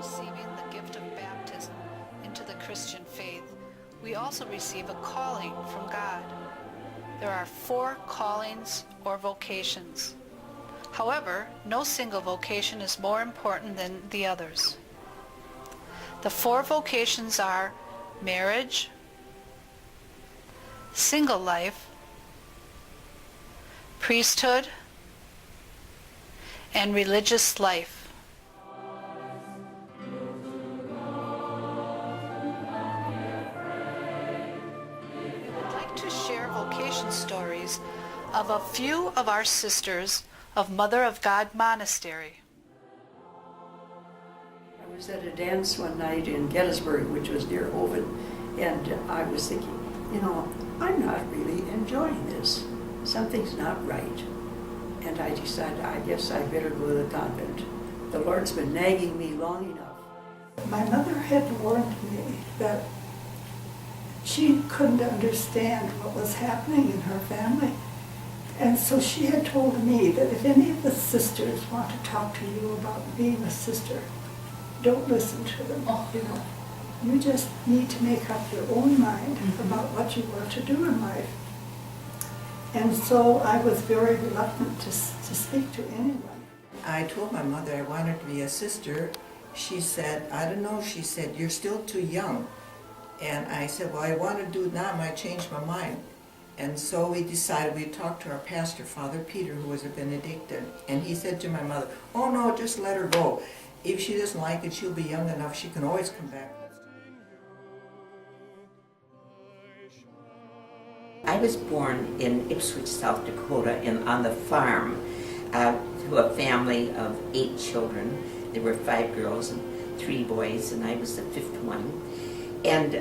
receiving the gift of baptism into the Christian faith, we also receive a calling from God. There are 4 callings or vocations. However, no single vocation is more important than the others. The 4 vocations are marriage, single life, priesthood, and religious life. We would like to share vocation stories of a few of our sisters of Mother of God Monastery. I was at a dance one night in Gettysburg, which was near Oven, and I was thinking, I'm not really enjoying this. Something's not right. And I decided, I guess I better go to the convent. The Lord's been nagging me long enough. My mother had warned me that she couldn't understand what was happening in her family. And so she had told me that if any of the sisters want to talk to you about being a sister, don't listen to them. You just need to make up your own mind about what you want to do in life. And so I was very reluctant to speak to anyone. I told my mother I wanted to be a sister. She said, I don't know, she said, you're still too young. And I said, well, I want to do it now, I might change my mind. And so we decided we'd talk to our pastor, Father Peter, who was a Benedictine. And he said to my mother, oh no, just let her go. If she doesn't like it, she'll be young enough, she can always come back. I was born in Ipswich, South Dakota, on the farm to a family of 8 children. There were 5 girls and 3 boys, and I was the 5th one. And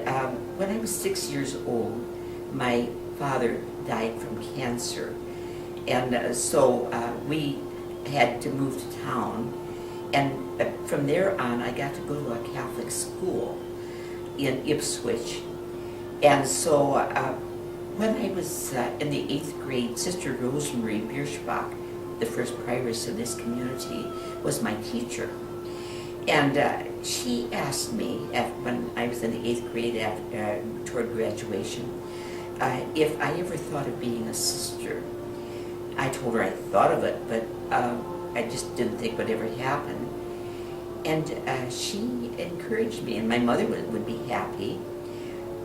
when I was 6 years old, my father died from cancer. And so we had to move to town. And from there on, I got to go to a Catholic school in Ipswich. And so when I was in the 8th grade, Sister Rosemary Bierschbach, the first prioress of this community, was my teacher. And she asked me, when I was in the 8th grade toward graduation, if I ever thought of being a sister. I told her I thought of it, but I just didn't think it would ever happen. And she encouraged me, and my mother would be happy.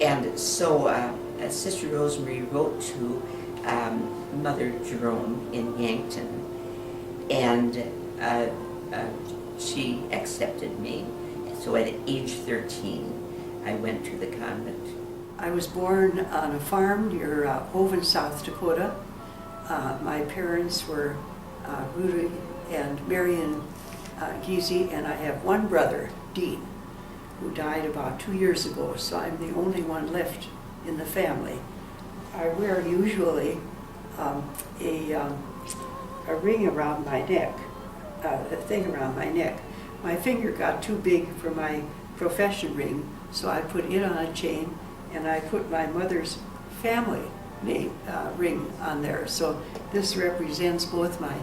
And so Sister Rosemary wrote to Mother Jerome in Yankton, and she accepted me. So at age 13, I went to the convent. I was born on a farm near Oven, South Dakota. My parents were Rudy and Marion Giese, and I have one brother, Dean, who died about 2 years ago, so I'm the only one left in the family. I wear usually a ring around my neck, a thing around my neck. My finger got too big for my profession ring, so I put it on a chain, and I put my mother's family name ring on there. So this represents both my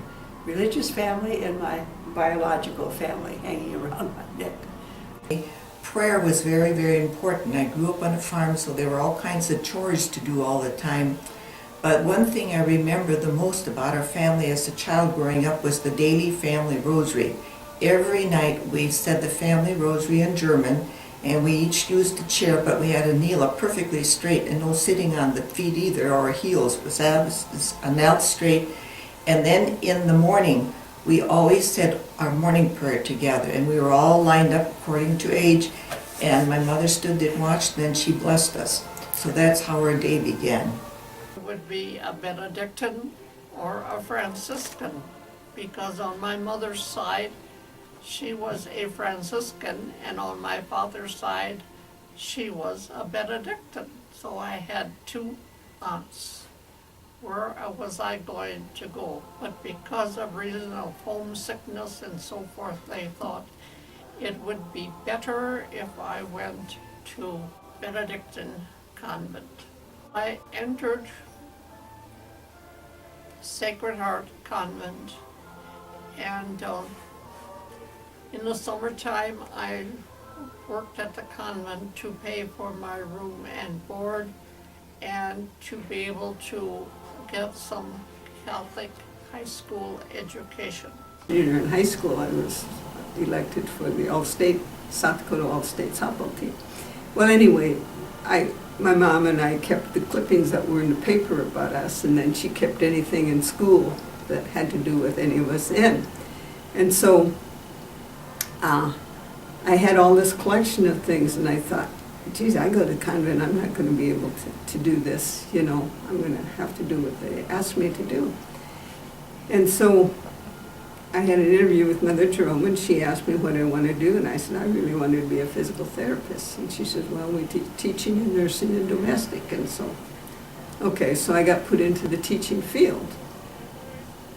religious family and my biological family hanging around my neck. Prayer was very, very important. I grew up on a farm, so there were all kinds of chores to do all the time. But one thing I remember the most about our family as a child growing up was the daily family rosary. Every night we said the family rosary in German, and we each used a chair, but we had to kneel up perfectly straight and no sitting on the feet either or heels. It was announced straight. And then in the morning, we always said our morning prayer together, and we were all lined up according to age, and my mother stood there and watched, and then she blessed us. So that's how our day began. It would be a Benedictine or a Franciscan, because on my mother's side, she was a Franciscan, and on my father's side, she was a Benedictine. So I had 2 aunts. Where was I going to go? But because of reason of homesickness and so forth, they thought it would be better if I went to Benedictine convent. I entered Sacred Heart Convent, and in the summertime, I worked at the convent to pay for my room and board and to be able to get some Catholic high school education. In high school, I was elected for the All-State, South Dakota All-State softball team. Well, anyway, my mom and I kept the clippings that were in the paper about us, and then she kept anything in school that had to do with any of us in. And so I had all this collection of things, and I thought, geez, I go to convent, I'm not going to be able to do this, you know. I'm going to have to do what they asked me to do. And so I had an interview with Mother Jerome, and she asked me what I want to do, and I said, I really wanted to be a physical therapist. And she said, well, we teach teaching and nursing and domestic. And so, okay, so I got put into the teaching field.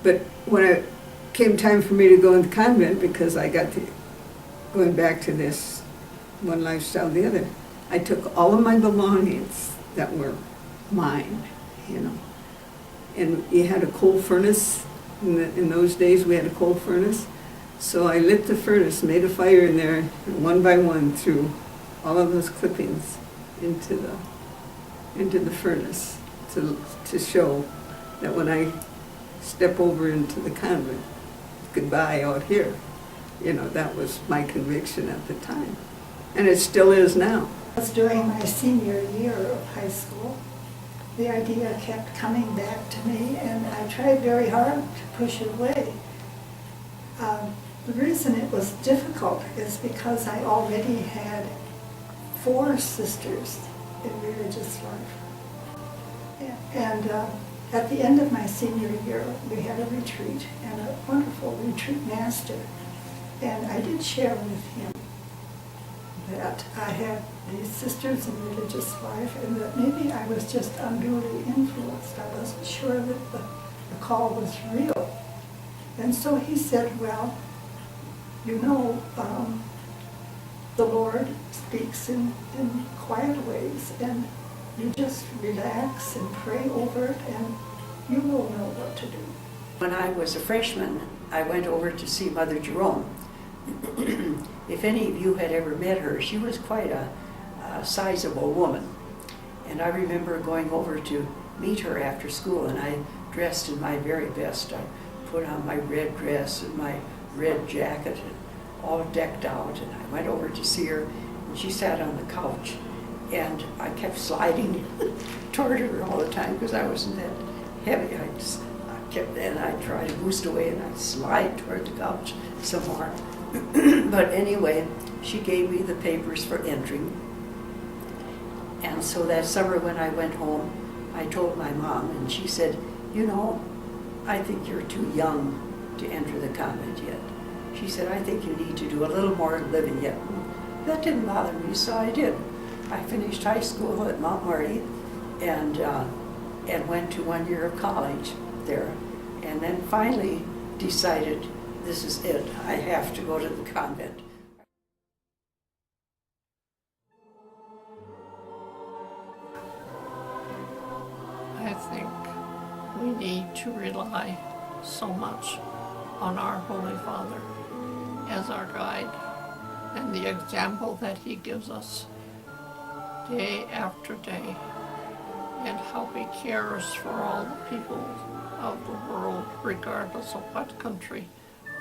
But when it came time for me to go in the convent, because I got going back to this one lifestyle the other, I took all of my belongings that were mine, you know. And you had a coal furnace. In those days, we had a coal furnace. So I lit the furnace, made a fire in there, and one by one threw all of those clippings into the furnace to show that when I step over into the convent, goodbye out here. You know, that was my conviction at the time. And it still is now. I was during my senior year of high school. The idea kept coming back to me, and I tried very hard to push it away. The reason it was difficult is because I already had 4 sisters in religious life. And at the end of my senior year, we had a retreat, and a wonderful retreat master. And I did share with him that I had these sisters in religious life, and that maybe I was just unduly influenced. I wasn't sure that the call was real. And so he said, well, you know, the Lord speaks in quiet ways, and you just relax and pray over it, and you will know what to do. When I was a freshman, I went over to see Mother Jerome. If any of you had ever met her, she was quite a sizable woman. And I remember going over to meet her after school, and I dressed in my very best. I put on my red dress and my red jacket and all decked out, and I went over to see her, and she sat on the couch, and I kept sliding toward her all the time because I wasn't that heavy. And I'd try to boost away, and I'd slide toward the couch some more. But anyway, she gave me the papers for entering. And so that summer when I went home, I told my mom, and she said, you know, I think you're too young to enter the convent yet. She said, I think you need to do a little more living yet. That didn't bother me, so I did. I finished high school at Mount Marty and went to 1 year of college there, and then finally decided, this is it. I have to go to the convent. I think we need to rely so much on our Holy Father as our guide and the example that he gives us day after day, and how he cares for all the people of the world, regardless of what country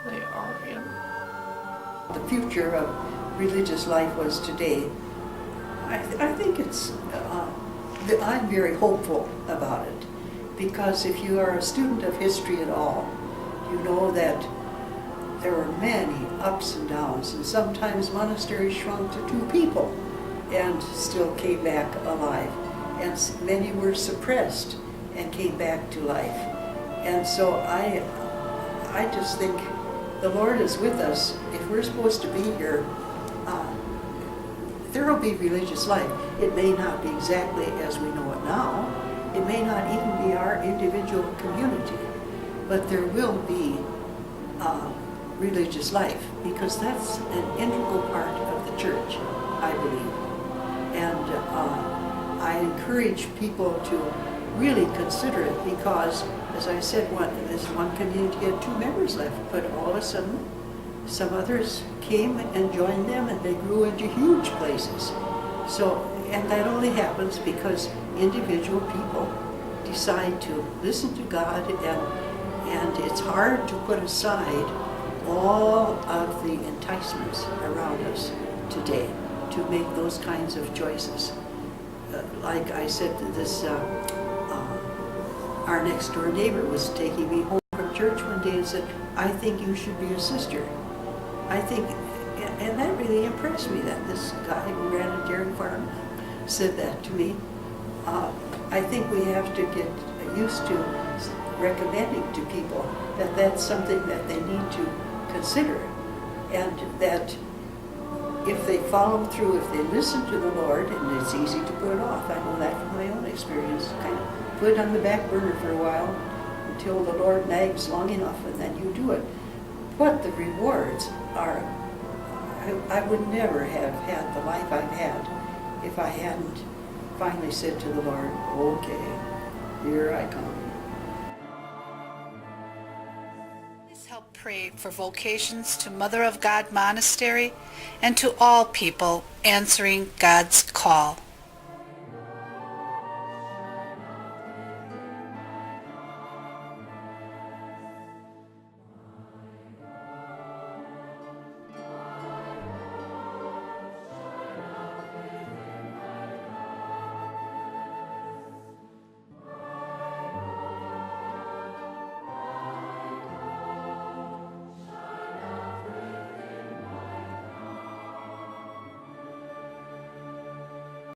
they are in. The future of religious life was today. I think it's, I'm very hopeful about it, because if you are a student of history at all, you know that there were many ups and downs, and sometimes monasteries shrunk to 2 people and still came back alive, and many were suppressed and came back to life. And so I just think the Lord is with us. If we're supposed to be here, there will be religious life. It may not be exactly as we know it now. It may not even be our individual community, but there will be religious life, because that's an integral part of the church, I believe. And I encourage people to really consider it, because, as I said, this one community had 2 members left, but all of a sudden some others came and joined them, and they grew into huge places. So, and that only happens because individual people decide to listen to God, and it's hard to put aside all of the enticements around us today to make those kinds of choices. Like I said, our next door neighbor was taking me home from church one day and said, "I think you should be a sister." I think, and that really impressed me, that this guy who ran a dairy farm said that to me. I think we have to get used to recommending to people that that's something that they need to consider, and that if they follow through, if they listen to the Lord, and it's easy to put it off. I know that from my own experience. Kind of put it on the back burner for a while until the Lord nags long enough, and then you do it. But the rewards are, I would never have had the life I've had if I hadn't finally said to the Lord, "Okay, here I come." Please help pray for Vocations to Mother of God Monastery and to all people answering God's call.